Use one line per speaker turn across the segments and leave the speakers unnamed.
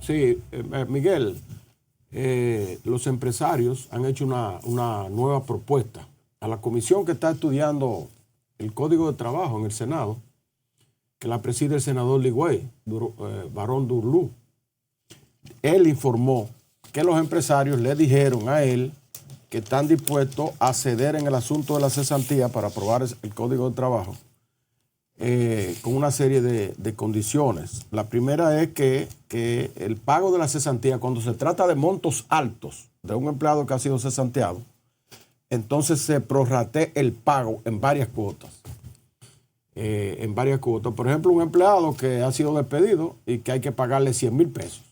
Sí, Miguel, los empresarios han hecho una nueva propuesta a la comisión que está estudiando el Código de Trabajo en el Senado, que la preside el senador Ligüey, Barón Durlú. Él informó que los empresarios le dijeron a él que están dispuestos a ceder en el asunto de la cesantía para aprobar el Código de Trabajo con una serie de condiciones. La primera es que el pago de la cesantía, cuando se trata de montos altos de un empleado que ha sido cesanteado, entonces se prorratee el pago en varias cuotas. Por ejemplo, un empleado que ha sido despedido y que hay que pagarle 100,000 pesos.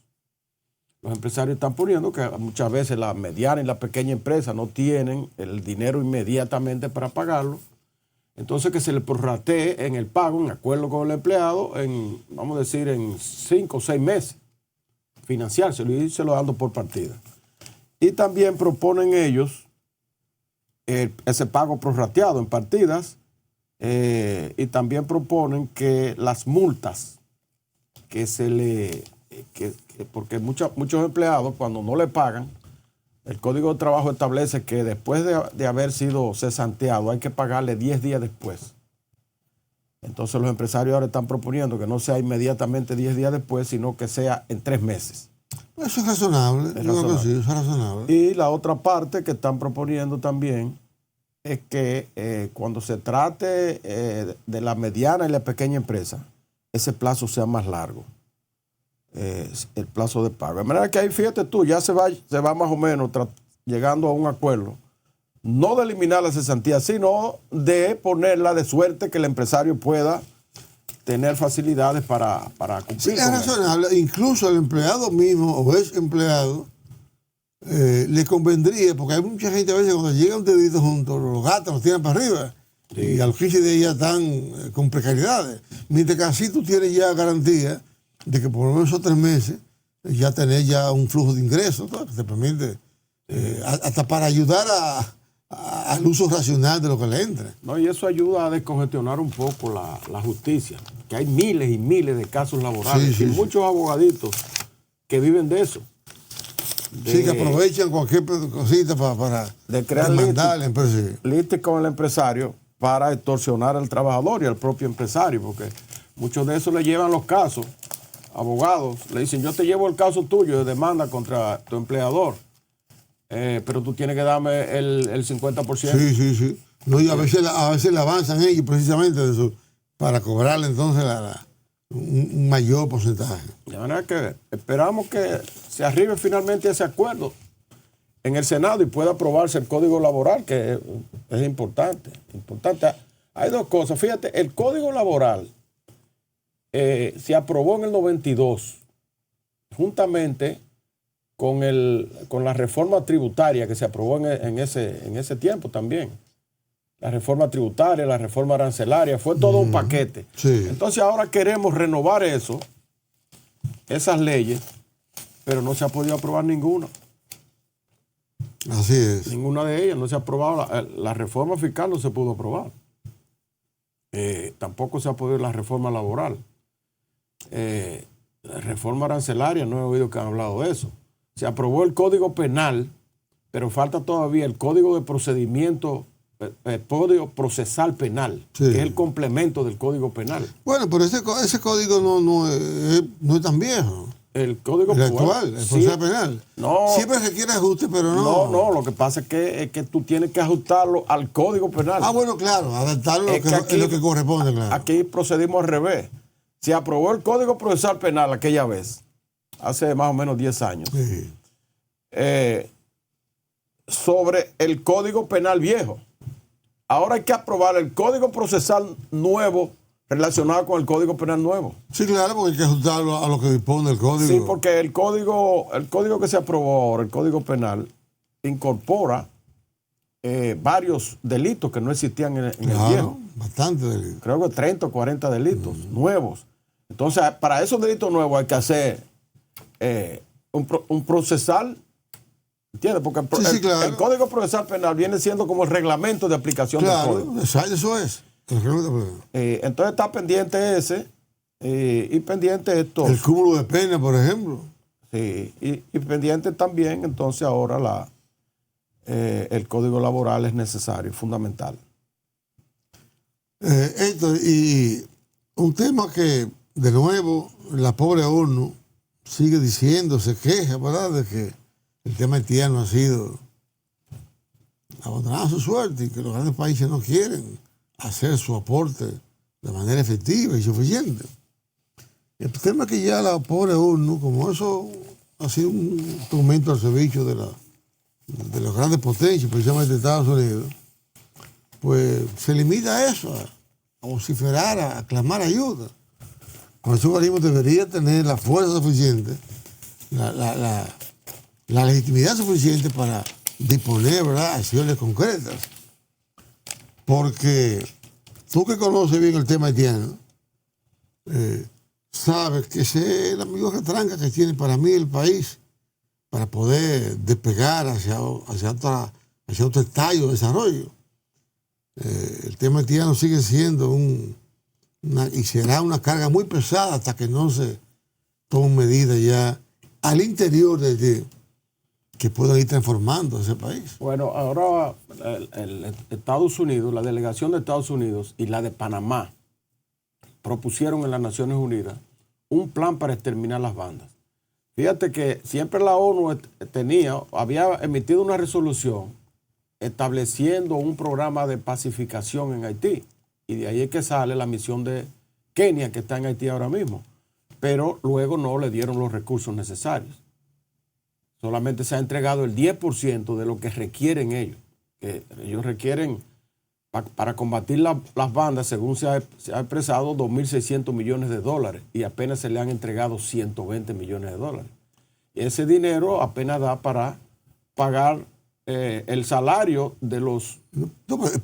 Los empresarios están poniendo que muchas veces la mediana y la pequeña empresa no tienen el dinero inmediatamente para pagarlo. Entonces que se le prorratee en el pago, en acuerdo con el empleado, vamos a decir, en 5 o 6 meses. Financiárselo y se lo dando por partida. Y también proponen ellos ese pago prorrateado en partidas y también proponen que las multas que se le... porque muchos empleados cuando no le pagan, el Código de Trabajo establece que después de haber sido cesanteado hay que pagarle 10 días después. Entonces los empresarios ahora están proponiendo que no sea inmediatamente 10 días después, sino que sea en 3 meses.
Eso es razonable. Sí, es razonable.
Y la otra parte que están proponiendo también es que cuando se trate de la mediana y la pequeña empresa, ese plazo sea más largo. El plazo de pago. De manera que ahí, fíjate tú, ya se va más o menos llegando a un acuerdo, no de eliminar la cesantía, sino de ponerla de suerte que el empresario pueda tener facilidades para cumplir.
Sí, es razonable. Incluso el empleado mismo o ex empleado le convendría, porque hay mucha gente a veces cuando llega un dedito junto, los gastan, los tiran para arriba. Sí. Y a los 15 días ya están con precariedades. Mientras que así tú tienes ya garantía de que por lo menos esos 3 meses ya tenés ya un flujo de ingresos, ¿no? Que te permite hasta para ayudar al uso racional de lo que le entre.
No, y eso ayuda a descongestionar un poco la justicia, que hay miles y miles de casos laborales y muchos abogaditos que viven de eso.
Que aprovechan cualquier cosita para
crear
listas
con el empresario para extorsionar al trabajador y al propio empresario, porque muchos de esos le llevan los casos. Abogados le dicen, yo te llevo el caso tuyo de demanda contra tu empleador, pero tú tienes que darme el 50%.
Sí. No, y a veces le avanzan ellos precisamente de eso, para cobrarle entonces un mayor porcentaje.
De manera que esperamos que se arribe finalmente a ese acuerdo en el Senado y pueda aprobarse el Código Laboral, que es importante. Hay 2 cosas. Fíjate, el Código Laboral se aprobó en el 92, juntamente con la reforma tributaria que se aprobó en ese tiempo también. La reforma tributaria, la reforma arancelaria, fue todo un paquete.
Sí.
Entonces ahora queremos renovar esas leyes, pero no se ha podido aprobar ninguna.
Así es.
Ninguna de ellas no se ha aprobado. La reforma fiscal no se pudo aprobar. Tampoco se ha podido la reforma laboral. La reforma arancelaria, no he oído que han hablado de eso. Se aprobó el Código Penal, pero falta todavía el Código de Procedimiento, el Código Procesal Penal, que es el complemento del Código Penal.
Bueno, pero ese código no es tan viejo.
El Código
actual, el Procesal Penal.
No,
siempre requiere ajuste, pero no.
No, lo que pasa es que tú tienes que ajustarlo al Código Penal.
Bueno, claro, adaptarlo a lo que corresponde, claro.
Aquí procedimos al revés. Se aprobó el Código Procesal Penal aquella vez, hace más o menos 10 años, sobre el Código Penal viejo. Ahora hay que aprobar el Código Procesal nuevo relacionado con el Código Penal nuevo.
Sí, claro, porque hay que ajustarlo a lo que dispone el Código.
Sí, porque el código que se aprobó ahora, el Código Penal, incorpora varios delitos que no existían en el viejo.
Bastantes delitos.
Creo que 30 o 40 delitos nuevos. Entonces, para esos delitos nuevos hay que hacer un procesal, ¿entiendes? Porque
claro.
El Código Procesal Penal viene siendo como el reglamento de aplicación del código.
Eso es.
Entonces está pendiente ese y pendiente esto.
El cúmulo de pena, por ejemplo.
Sí, y pendiente también, entonces ahora el código laboral es necesario, fundamental.
Esto, y un tema que, de nuevo, la pobre ONU sigue diciendo, se queja, ¿verdad?, de que el tema haitiano ha sido abandonado a su suerte y que los grandes países no quieren hacer su aporte de manera efectiva y suficiente. El tema es que ya la pobre ONU, como eso ha sido un instrumento al servicio de las grandes potencias, precisamente Estados Unidos, pues se limita a eso, a vociferar, a clamar ayuda. Cuando ese organismo debería tener la fuerza suficiente, la legitimidad suficiente para disponer, ¿verdad?, acciones concretas. Porque tú que conoces bien el tema haitiano, sabes que ese es la mayor tranca que tiene para mí el país para poder despegar hacia otro estadio de desarrollo. El tema haitiano sigue siendo y será una carga muy pesada hasta que no se tomen medidas ya al interior de Haití que puedan ir transformando ese país.
Bueno, ahora el Estados Unidos, la delegación de Estados Unidos y la de Panamá propusieron en las Naciones Unidas un plan para exterminar las bandas. Fíjate que siempre la ONU había emitido una resolución estableciendo un programa de pacificación en Haití. Y de ahí es que sale la misión de Kenia, que está en Haití ahora mismo. Pero luego no le dieron los recursos necesarios. Solamente se ha entregado el 10% de lo que requieren ellos. Que ellos requieren, para combatir las bandas, según se ha expresado, 2.600 millones de dólares. Y apenas se le han entregado 120 millones de dólares. Y ese dinero apenas da para pagar el salario de los...
No,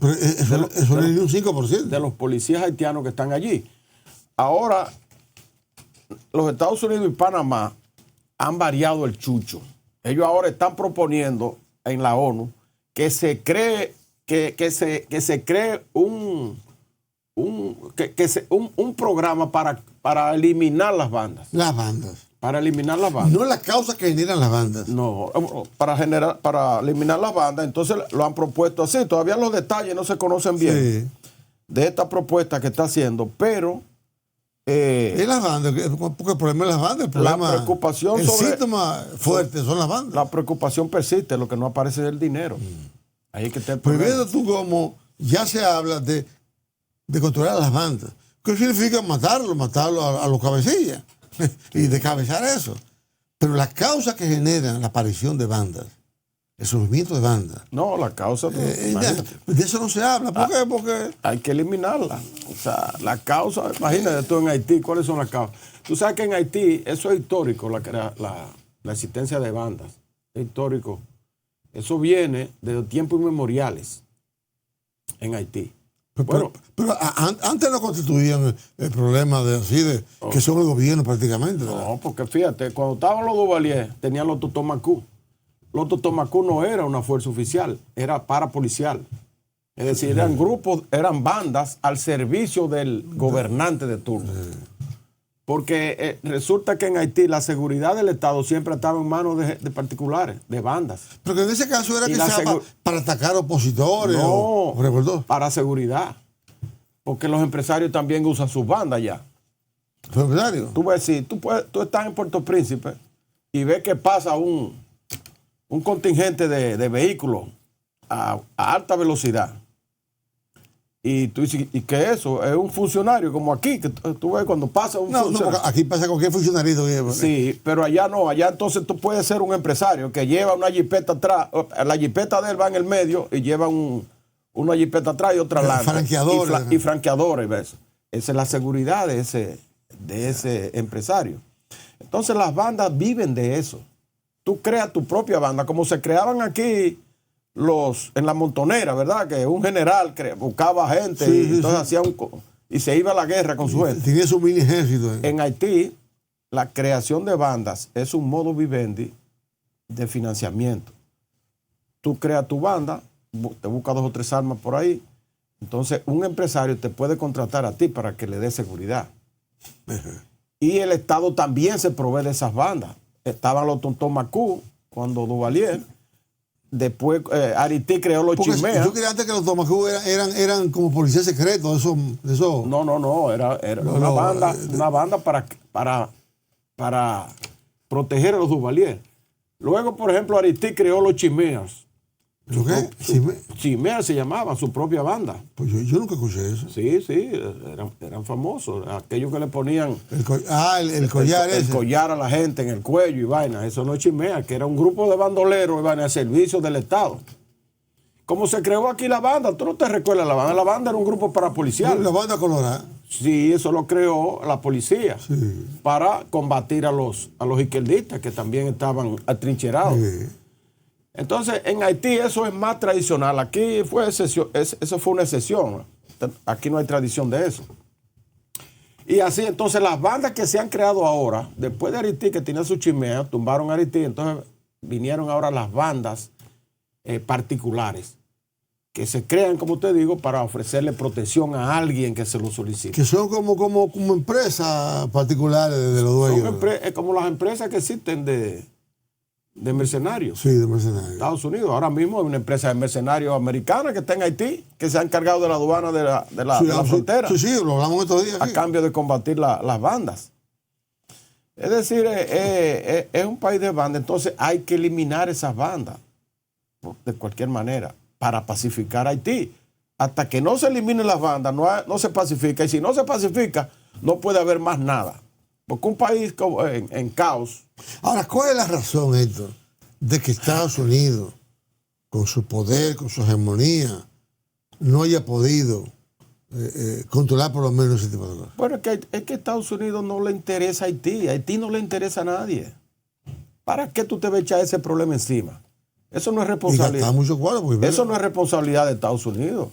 pero eso es un 5%.
De los policías haitianos que están allí. Ahora, los Estados Unidos y Panamá han variado el chucho. Ellos ahora están proponiendo en la ONU que se cree un programa para eliminar las bandas.
Las bandas.
Para eliminar las bandas.
No las causas que generan las bandas.
No, para eliminar las bandas. Entonces lo han propuesto así. Todavía los detalles no se conocen bien de esta propuesta que está haciendo, pero...
es las bandas, porque el problema es las bandas. El síntoma fuerte son las bandas.
La preocupación persiste, lo que no aparece es el dinero. Ahí es que está el
Pero
problema.
viendo tú cómo ya se habla de controlar a las bandas. ¿Qué significa matarlo a los cabecillas? Y descabezar eso. Pero las causas que generan la aparición de bandas, el surgimiento de bandas.
No, la causa...
de eso no se habla. ¿Por qué? Porque
hay que eliminarla. O sea, la causa... Imagínate tú en Haití, ¿cuáles son las causas? Tú sabes que en Haití, eso es histórico, la existencia de bandas. Es histórico. Eso viene de tiempos inmemoriales en Haití.
Pero antes no constituían el problema que son el gobierno prácticamente.
No, porque fíjate, cuando estaban los Duvalier, tenían los Totomacú. Los Totomacú no era una fuerza oficial, era parapolicial. Es decir, eran grupos, eran bandas al servicio del gobernante de turno. Porque resulta que en Haití la seguridad del Estado siempre estaba en manos de particulares, de bandas.
Pero que en ese caso era para atacar opositores.
No, para seguridad. Porque los empresarios también usan sus bandas ya.
¿Los empresarios?
Tú ves, si tú estás en Puerto Príncipe y ves que pasa un contingente de vehículos a alta velocidad. Y tú dices, ¿y qué es eso? Es un funcionario, como aquí, que tú ves cuando pasa un funcionario.
No, aquí pasa cualquier funcionarito.
Sí, pero allá no, allá entonces tú puedes ser un empresario que lleva una jipeta atrás, la jipeta de él va en el medio y lleva una jipeta atrás y otra adelante.
Franqueadores.
Y franqueadores, ¿ves? Esa es la seguridad de ese empresario. Entonces las viven de eso. Tú creas tu propia banda, como se creaban aquí en la montonera, ¿verdad? Que un general buscaba gente y entonces hacía y se iba a la guerra con su gente.
Tenía su mini ejército.
En Haití, la creación de bandas es un modo vivendi de financiamiento. Tú creas tu banda, te buscas 2 o 3 armas por ahí, entonces un empresario te puede contratar a ti para que le dé seguridad. Y el Estado también se provee de esas bandas. estaban los Tontomacú, cuando Duvalier. Después Haití creó los
Porque
chimeas.
yo creía antes que los Tomacú eran como policías secretos, eso.
No, era una banda para proteger a los Duvalier. Luego, por ejemplo, Haití creó los chimeas.
¿Lo qué?
Chimeas se llamaban, su propia banda.
Pues yo nunca escuché eso.
Sí, eran famosos. Aquellos que le ponían
el collar ese.
El collar a la gente en el cuello y vaina. Eso no es chimeas, que era un grupo de bandoleros y vaina a servicio del Estado. ¿Cómo se creó aquí la banda? ¿Tú no te recuerdas la banda? La banda era un grupo parapolicial.
La banda colorada.
Sí, eso lo creó la policía para combatir a los izquierdistas que también estaban atrincherados. Sí. Entonces, en Haití eso es más tradicional. Aquí eso fue una excepción. Aquí no hay tradición de eso. Y así, entonces, las bandas que se han creado ahora, después de Haití, que tenía su chimea, tumbaron a Haití, entonces vinieron ahora las bandas particulares, que se crean, como te digo, para ofrecerle protección a alguien que se lo solicite.
Que son como empresas particulares de los dueños.
Son como las empresas que existen de mercenarios.
Sí, de mercenarios.
Estados Unidos. Ahora mismo hay una empresa de mercenarios americana que está en Haití, que se ha encargado de la aduana de la frontera.
Sí, lo hablamos estos días.
A cambio de combatir las bandas. Es decir, es un país de bandas, entonces hay que eliminar esas bandas de cualquier manera para pacificar a Haití. Hasta que no se eliminen las bandas, no se pacifica. Y si no se pacifica, no puede haber más nada. Porque un país en caos.
Ahora, ¿cuál es la razón, Héctor, de que Estados Unidos, con su poder, con su hegemonía, no haya podido controlar por lo menos ese tipo de cosas?
Bueno, es que a Estados Unidos no le interesa a Haití. A Haití no le interesa a nadie. ¿Para qué tú te vas a echar ese problema encima? Eso no es responsabilidad. Eso no es responsabilidad de Estados Unidos.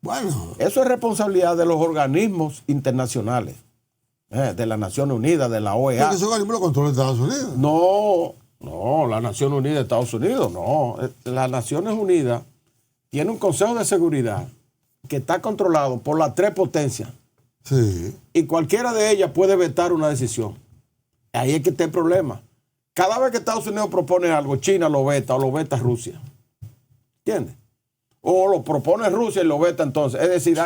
Bueno.
Eso es responsabilidad de los organismos internacionales. De las Naciones Unidas, de la OEA.
¿Porque esos organismos lo controla Estados Unidos?
No, la Naciones Unidas de Estados Unidos, no. Las Naciones Unidas tiene un Consejo de Seguridad que está controlado por las 3 potencias.
Sí.
Y cualquiera de ellas puede vetar una decisión. Ahí es que está el problema. Cada vez que Estados Unidos propone algo, China lo veta o lo veta Rusia. ¿Entiendes? O lo propone Rusia y lo veta entonces. Es decir,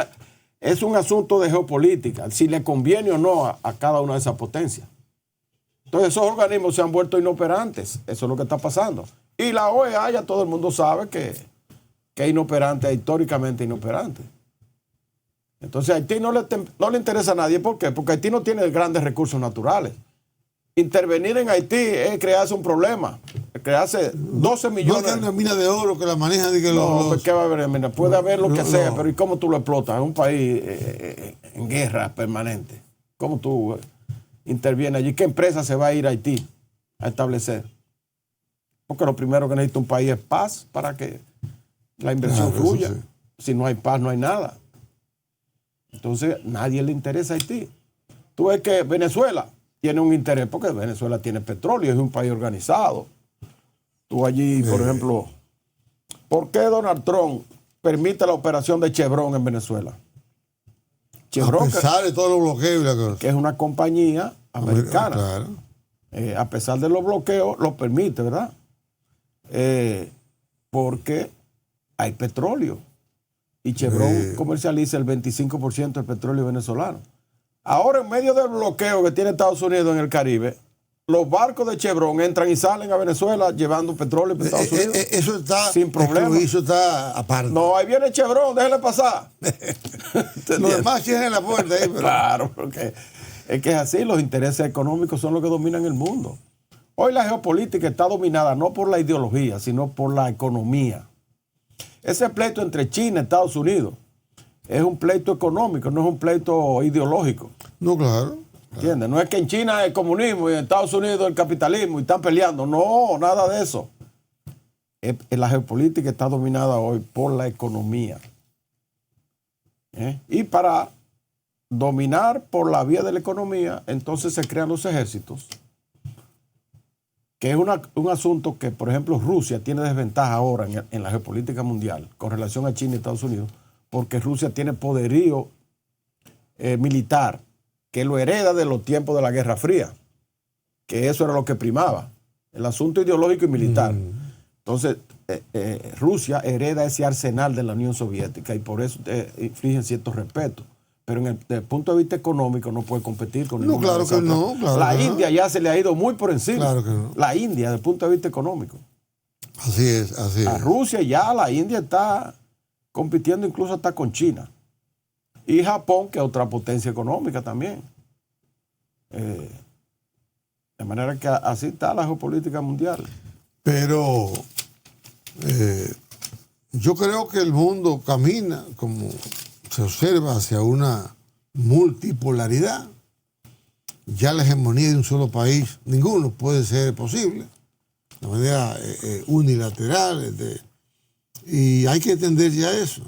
es un asunto de geopolítica, si le conviene o no a cada una de esas potencias. Entonces esos organismos se han vuelto inoperantes, eso es lo que está pasando. Y la OEA ya todo el mundo sabe que es inoperante, históricamente inoperante. Entonces a Haití no le interesa a nadie, ¿por qué? Porque Haití no tiene grandes recursos naturales. Intervenir en Haití es crearse un problema, crearse 12 millones.
No hay una mina de oro que la manejan de que
¿qué va a haber? Mira, puede haber lo que sea, pero ¿y cómo tú lo explotas? Es un país en guerra permanente. ¿Cómo tú intervienes allí? ¿Qué empresa se va a ir a Haití a establecer? Porque lo primero que necesita un país es paz para que la inversión fluya. Sí. Si no hay paz, no hay nada. Entonces, nadie le interesa a Haití. Tú ves que Venezuela tiene un interés porque Venezuela tiene petróleo, es un país organizado. Tú allí, por ejemplo, ¿por qué Donald Trump permite la operación de Chevron en Venezuela? Chevron,
a pesar de todos los bloqueos y la cosa.
Que es una compañía americana.
Claro.
A pesar de los bloqueos, lo permite, ¿verdad? Porque hay petróleo. Y Chevron comercializa el 25% del petróleo venezolano. Ahora, en medio del bloqueo que tiene Estados Unidos en el Caribe, los barcos de Chevron entran y salen a Venezuela llevando petróleo para Estados Unidos.
Eso está
sin problema.
Eso está aparte.
No, ahí viene Chevron, déjale pasar.
Los demás cierran la puerta ahí. Pero...
Claro, porque es que es así, los intereses económicos son los que dominan el mundo. Hoy la geopolítica está dominada no por la ideología, sino por la economía. Ese pleito entre China y Estados Unidos es un pleito económico, no es un pleito ideológico.
No, claro.
¿Entiendes? No es que en China es el comunismo y en Estados Unidos el capitalismo y están peleando. No, nada de eso. La geopolítica está dominada hoy por la economía. Y para dominar por la vía de la economía, entonces se crean los ejércitos, que es un asunto que, por ejemplo, Rusia tiene desventaja ahora en la geopolítica mundial con relación a China y Estados Unidos, porque Rusia tiene poderío militar que lo hereda de los tiempos de la Guerra Fría. que eso era lo que primaba, el asunto ideológico y militar. Entonces, Rusia hereda ese arsenal de la Unión Soviética y por eso infligen cierto respeto. Pero desde el punto de vista económico no puede competir con ninguna.
No, claro que no. Claro
la
que
India ya se le ha ido muy por encima.
Claro que no.
La India, desde el punto de vista económico.
Así es, así es.
A Rusia ya la India está compitiendo incluso hasta con China. Y Japón, que es otra potencia económica también. De manera que así está la geopolítica mundial.
Pero yo creo que el mundo camina, como se observa, hacia una multipolaridad. Ya la hegemonía de un solo país, ninguno puede ser posible, de manera unilateral. Y hay que entender ya eso,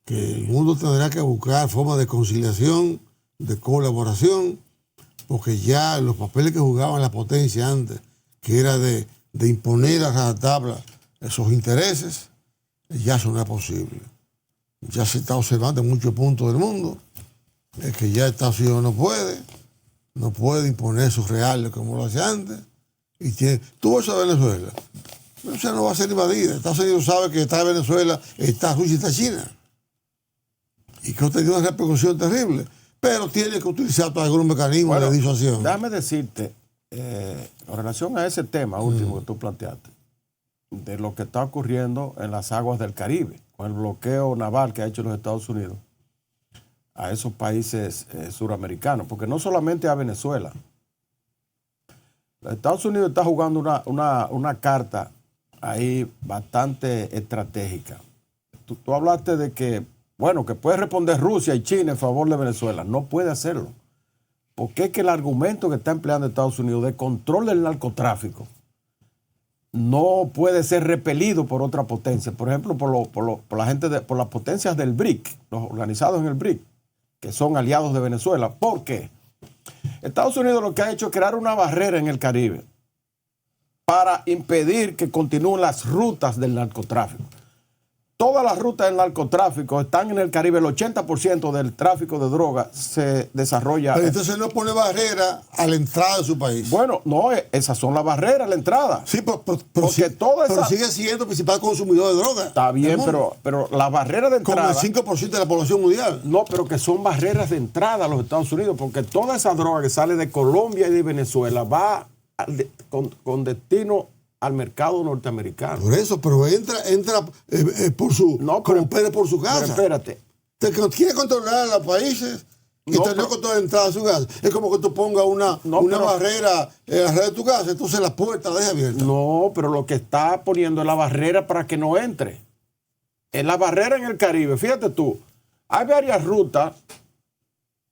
que el mundo tendrá que buscar formas de conciliación, de colaboración, porque ya los papeles que jugaban la potencia antes, que era de imponer a rajatabla esos intereses, ya eso no es posible. Ya se está observando en muchos puntos del mundo que ya Estados Unidos no puede imponer sus reales como lo hacía antes. Y tú vas a Venezuela, Venezuela no va a ser invadida. Estados Unidos sabe que está Venezuela, está Rusia y está China. Y que ha tenido una repercusión terrible. Pero tiene que utilizar algunos mecanismos de disuasión.
Déjame decirte, en relación a ese tema último que tú planteaste, de lo que está ocurriendo en las aguas del Caribe, con el bloqueo naval que ha hecho los Estados Unidos a esos países suramericanos, porque no solamente a Venezuela. Los Estados Unidos está jugando una carta ahí bastante estratégica. Tú hablaste de que, bueno, que puede responder Rusia y China en favor de Venezuela. No puede hacerlo. Porque es que el argumento que está empleando Estados Unidos de control del narcotráfico no puede ser repelido por otra potencia. Por ejemplo, por las potencias del BRIC, los organizados en el BRIC, que son aliados de Venezuela. ¿Por qué? Estados Unidos lo que ha hecho es crear una barrera en el Caribe para impedir que continúen las rutas del narcotráfico. Todas las rutas del narcotráfico están en el Caribe. El 80% del tráfico de drogas se desarrolla.
Pero entonces no pone barrera a la entrada de su país.
Bueno, no, esas son las barreras a la entrada.
Sí, pero sigue siendo el principal consumidor de drogas.
Está bien, pero las barreras de entrada.
Como el 5% de la población mundial.
No, pero que son barreras de entrada a los Estados Unidos, porque toda esa droga que sale de Colombia y de Venezuela va con destino al mercado norteamericano.
Por eso, pero entra por su,
no,
como Pérez por su casa.
Pero espérate.
Quiere controlar a los países y no controla la entrada de su casa. Es como que tú pongas una barrera en la red de tu casa, entonces la puerta la deja abierta.
No, pero lo que está poniendo es la barrera para que no entre. Es la barrera en el Caribe. Fíjate tú, hay varias rutas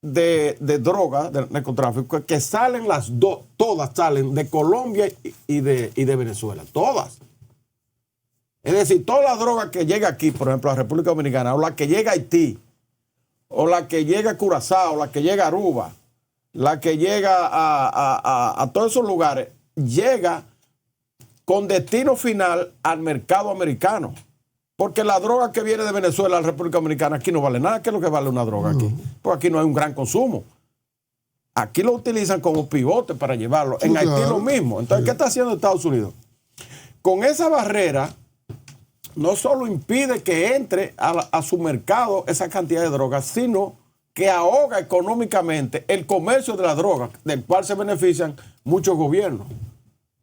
de droga, de narcotráfico, que salen todas salen de Colombia y de Venezuela, todas. Es decir, toda la droga que llega aquí, por ejemplo, a la República Dominicana, o la que llega a Haití, o la que llega a Curazao, la que llega a Aruba, la que llega a todos esos lugares, llega con destino final al mercado americano. Porque la droga que viene de Venezuela a la República Dominicana aquí no vale nada. ¿Qué es lo que vale una droga aquí? Porque aquí no hay un gran consumo. Aquí lo utilizan como pivote para llevarlo. En Haití lo mismo. Entonces, ¿qué está haciendo Estados Unidos? Con esa barrera, no solo impide que entre a su mercado esa cantidad de drogas, sino que ahoga económicamente el comercio de la droga, del cual se benefician muchos gobiernos.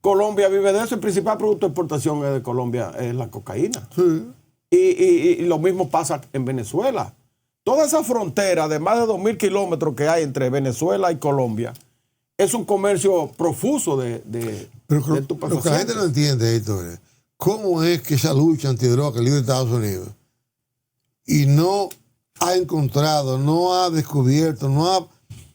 Colombia vive de eso. El principal producto de exportación de Colombia es la cocaína.
Sí.
Y lo mismo pasa en Venezuela. Toda esa frontera de más de 2.000 kilómetros que hay entre Venezuela y Colombia es un comercio profuso de estupefacientes.
Lo que la gente no entiende, Héctor, es cómo es que esa lucha antidroga libre de Estados Unidos y no ha encontrado, no ha descubierto, no ha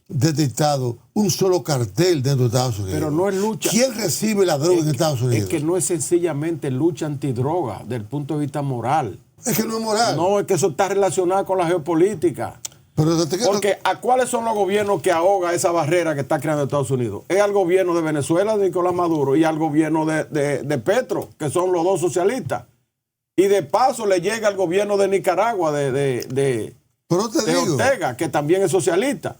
detectado un solo cartel dentro de Estados Unidos.
Pero no es lucha.
¿Quién recibe la droga en Estados Unidos?
Es que no es sencillamente lucha antidroga desde el punto de vista moral.
Es que no es moral.
No, es que eso está relacionado con la geopolítica. Porque ¿a cuáles son los gobiernos que ahoga esa barrera que está creando Estados Unidos? Es al gobierno de Venezuela, de Nicolás Maduro, y al gobierno de Petro, que son los dos socialistas. Y de paso le llega al gobierno de Nicaragua, de Ortega, que también es socialista.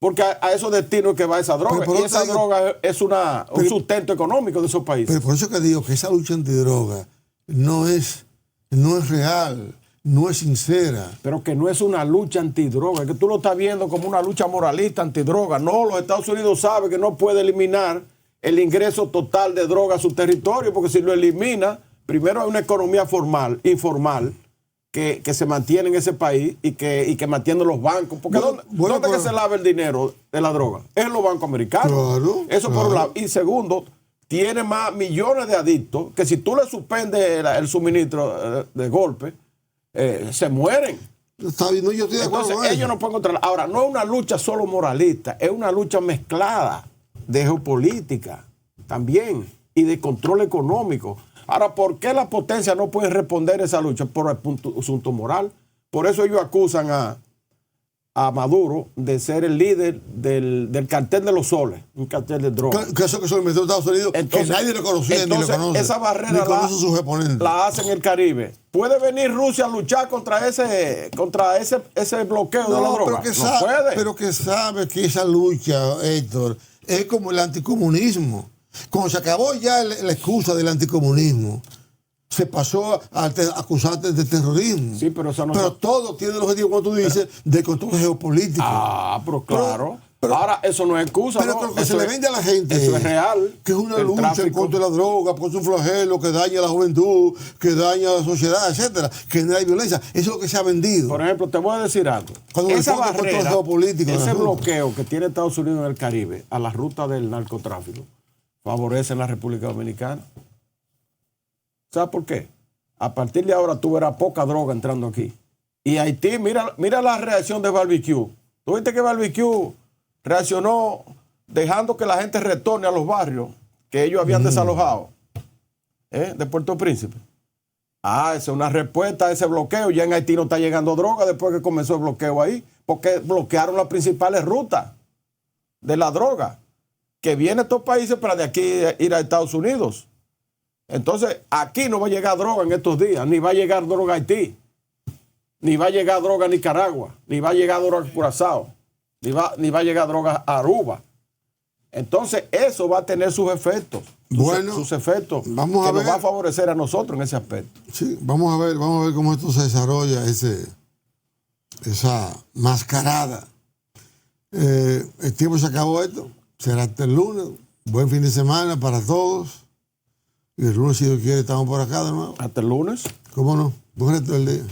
Porque a esos destinos que va esa droga. Y esa droga es un sustento económico de esos países.
Pero por eso que digo que esa lucha antidroga no es real, no es sincera.
Pero que no es una lucha antidroga, que tú lo estás viendo como una lucha moralista antidroga. No, los Estados Unidos saben que no puede eliminar el ingreso total de droga a su territorio, porque si lo elimina, primero hay una economía informal, que se mantiene en ese país y que mantiene los bancos. Porque ¿dónde que se lava el dinero de la droga? Es en los bancos americanos.
Claro,
eso por un lado. Y segundo, tiene más millones de adictos que si tú le suspendes el suministro de golpe, se mueren.
Está bien, no, yo estoy de acuerdo.
Entonces ellos no pueden controlar. Ahora, no es una lucha solo moralista, es una lucha mezclada de geopolítica también y de control económico. Ahora, ¿por qué las potencias no pueden responder a esa lucha? Por el asunto moral. Por eso ellos acusan a Maduro de ser el líder del cartel de los soles, un cartel de drogas.
Que eso se lo metió a Estados Unidos, entonces, que nadie le conocía ni le conoce.
Esa barrera la hace en el Caribe. ¿Puede venir Rusia a luchar contra ese bloqueo de la droga?
Pero que sabe que esa lucha, Héctor, es como el anticomunismo. Cuando se acabó ya la excusa del anticomunismo, se pasó a acusarte de terrorismo.
Sí, pero eso no.
Pero todo tiene el objetivo, como tú dices, de control geopolítico.
Pero claro. Ahora, eso no es excusa.
Pero
¿no?
que se le vende a la gente.
Eso es real.
Que es una lucha en contra de la droga, porque es un flagelo que daña a la juventud, que daña a la sociedad, etcétera, que no hay violencia. Eso es lo que se ha vendido.
Por ejemplo, te voy a decir algo. Esa barrera, ese bloqueo que tiene Estados Unidos en el Caribe a la ruta del narcotráfico favorece en la República Dominicana. ¿Sabes por qué? A partir de ahora tú verás poca droga entrando aquí. Y Haití, mira la reacción de Barbecue. ¿Tú viste que Barbecue reaccionó dejando que la gente retorne a los barrios que ellos habían desalojado de Puerto Príncipe? Esa es una respuesta a ese bloqueo. Ya en Haití no está llegando droga después que comenzó el bloqueo ahí, porque bloquearon las principales rutas de la droga, que viene a estos países para de aquí ir a Estados Unidos. Entonces, aquí no va a llegar droga en estos días, ni va a llegar droga a Haití, ni va a llegar droga a Nicaragua, ni va a llegar droga a Curazao, ni va a llegar droga a Aruba. Entonces, eso va a tener sus efectos. Sus efectos
vamos a ver.
Nos va a favorecer a nosotros en ese aspecto.
Sí, vamos a ver cómo esto se desarrolla, esa mascarada. El tiempo se acabó esto. Será hasta el lunes. Buen fin de semana para todos. Y el lunes, si Dios quiere, estamos por acá de nuevo.
Hasta el lunes.
¿Cómo no? Buen resto del día.